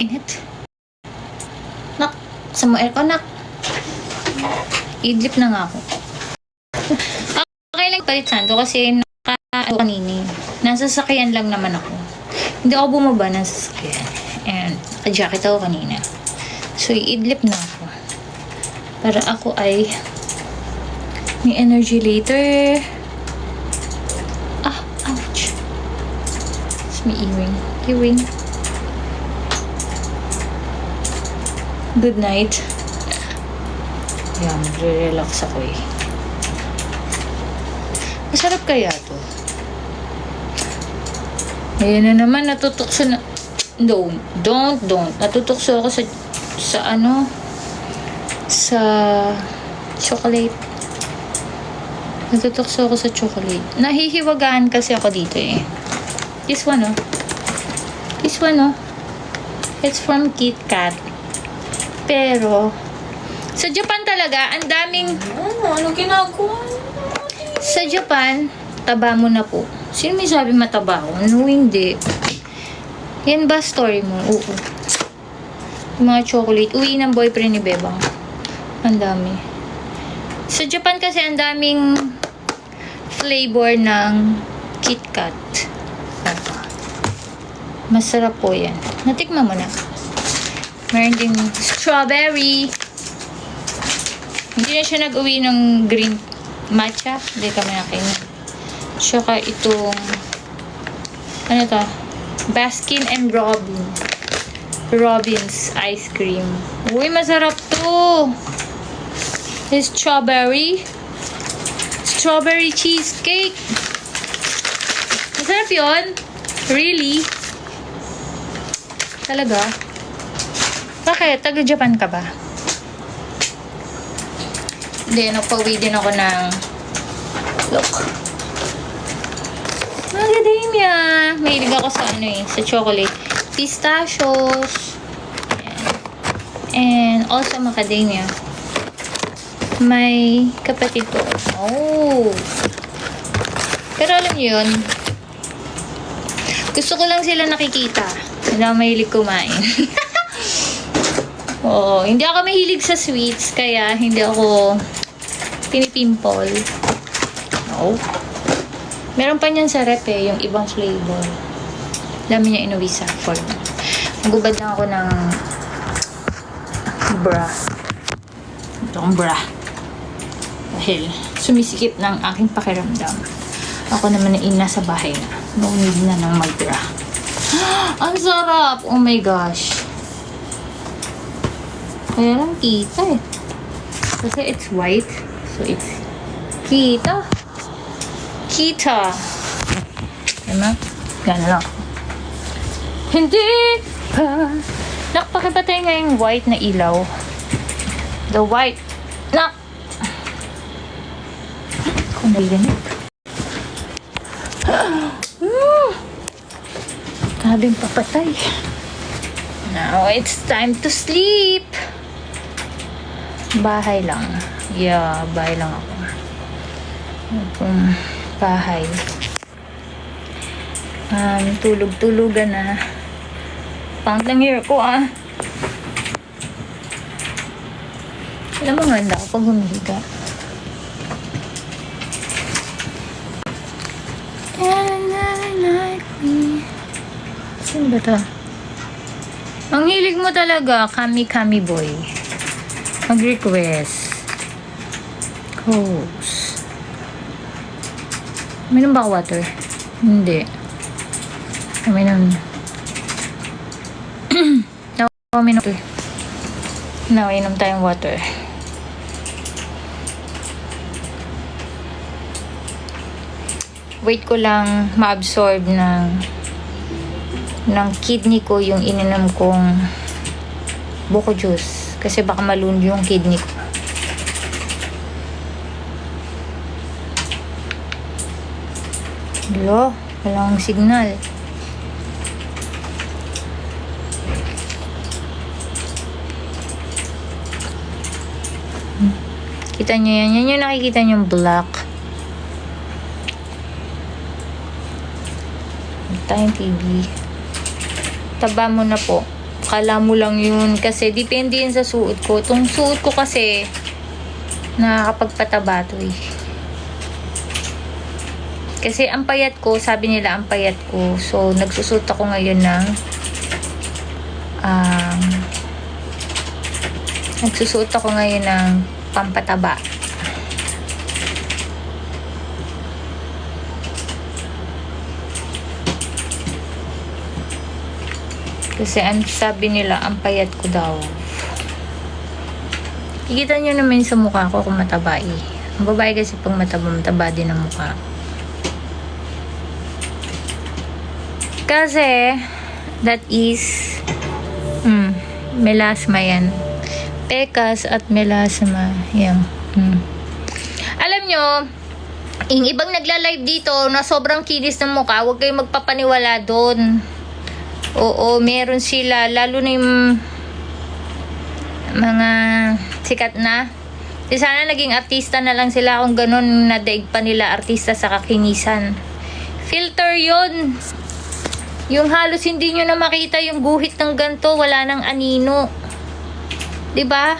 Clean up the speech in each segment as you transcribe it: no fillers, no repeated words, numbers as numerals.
Init. Nak, sa mo aircon, nak. Idlip na nga ako. Okay lang palit santo kasi kanini. Nasa sasakyan lang naman ako. Hindi ako bumaba ng sasakyan. And naka-jacket ako kanina. So, iidlip na ako. Para ako ay may energy later. Ah, ouch. It's may earring. Earring. Good night. Kaya magre-relax ako eh. Masarap kaya to. Ayan na naman, natutukso na. Don't. Natutukso ako sa ano, sa chocolate. Natutukso ako sa chocolate. Nahihiwagaan kasi ako dito eh. This one, oh. This one, oh. It's from Kit Kat. Pero, sa Japan talaga, ang daming... Ano ginagawa? Sa Japan, taba mo na po. Sino may sabi mataba ako? No, hindi. Yan ba story mo? Oo. Yung mga chocolate. Uwi ng boyfriend ni Bebang. Ang dami. Sa Japan kasi ang daming flavor ng Kit Kat. Masarap po yan. Natikman mo na. Meron din strawberry. Hindi na siya nag-uwi ng green matcha. Hindi kami nakinig. Tsaka itong ano to? Baskin and Robbins ice cream. Uy, masarap to. This strawberry cheesecake. Masarap yun? Really? Talaga? Bakit? Taga-Japan ka ba? Hindi, nagpa-uwi din ako ng look. Macadamia. Mahilig ako sa ano eh, sa chocolate. Pistachios. And also macadamia. May kapatid ko. Oh. Pero alam niyo yun, gusto ko lang sila nakikita. Hindi ako mahilig kumain. Oo, hindi ako mahilig sa sweets, kaya hindi ako pinipimple. No. Meron pa niyan sa rep eh, yung ibang flavor. Dami niya inuwi sa form. Magubad lang ako ng bra. Ito ang bra. Dahil sumisikip ng aking pakiramdam. Ako naman ay nasa bahay na. No need na ng mag-bra. Ang sarap! Oh my gosh. Kaya lang kita eh. Kasi it's white. So it's kita. Diba? Gana lang. Hindi pa. Nakapakipatay nga yung white na ilaw. The white. Nak! Kung naliganig. Kabing papatay. Now it's time to sleep. Bahay lang. Yeah, bahay lang ako. Bahay. Tulog-tulugan na. Pangit lang hair ko ah. Alam mo nga, ako pag humihiga. Sino ba to? Ang hilig mo talaga, kami boy. Mag-request. Coast. Uminom ba ako water? Hindi. Uminom. Uminom. Now, inom tayong water. Wait ko lang ma-absorb ng kidney ko yung ininom kong buko juice. Kasi baka malun yung kidney ko. Hello? Walang signal. Kita nyo yan. Yan yung nakikita nyo yung black. tayong TV. Taba mo na po. Kala mo lang yun. Kasi depende yun sa suot ko. Itong suot ko kasi nakakapagpataba to eh. Kasi ang payat ko, sabi nila ang payat ko. So, nagsusot ako ngayon ng nagsusuot ako ngayon ng pampataba. Kasi sabi nila, ang payat ko daw. Kikita nyo naman sa mukha ko kung mataba eh. Ang babae kasi pag mataba din ang mukha. Kasi, that is, melasma yan. Pekas at melasma. Yan. Alam nyo, yung ibang nagla-live dito na sobrang kinis ng mukha, huwag kayong magpapaniwala doon. Oo, meron sila. Lalo na yung mga sikat na. Di sana naging artista na lang sila kung ganun nadaig pa nila artista sa kakinisan. Filter yun. Yung halos hindi nyo na makita yung guhit ng ganto, wala nang anino. Diba?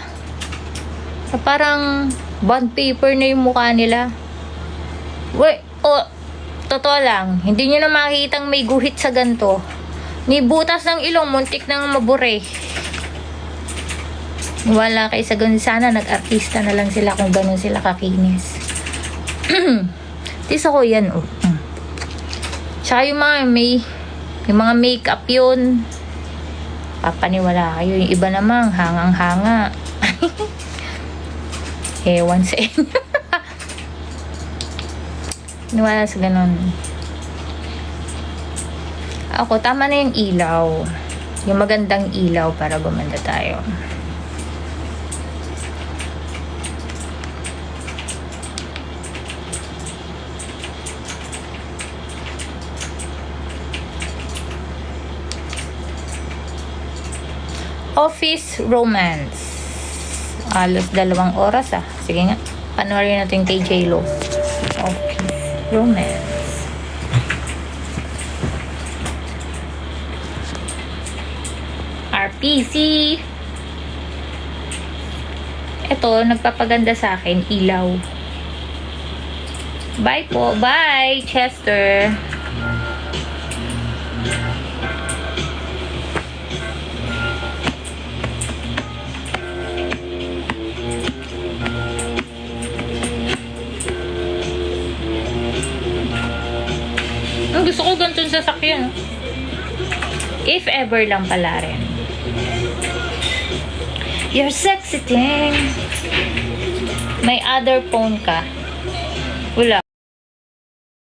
Parang bond paper na yung mukha nila. Totoo lang, hindi nyo na makikitang may guhit sa ganto. Ni butas ng ilong, muntik nang mabure. Wala kayo sa ganun. Sana nag-artista na lang sila kung ganun sila kakinis. Tis ako yan, oh. Tsaka yung mga makeup yun. Papaniwala kayo. Yung iba namang hangang-hanga. Ewan sa inyo. Niwala sa ganun. Ako, tama na yung ilaw. Yung magandang ilaw para gumanda tayo. Office Romance. Alos 2 oras ah. Sige nga. Panoorin natin kay J-Lo. Office Romance. RPC. Ito, nagpapaganda sa akin, ilaw. Bye po. Bye, Chester. Ang gusto ko ganitong sasakyan. If ever lang pala rin. You're sexy thing. May other phone ka? Wala.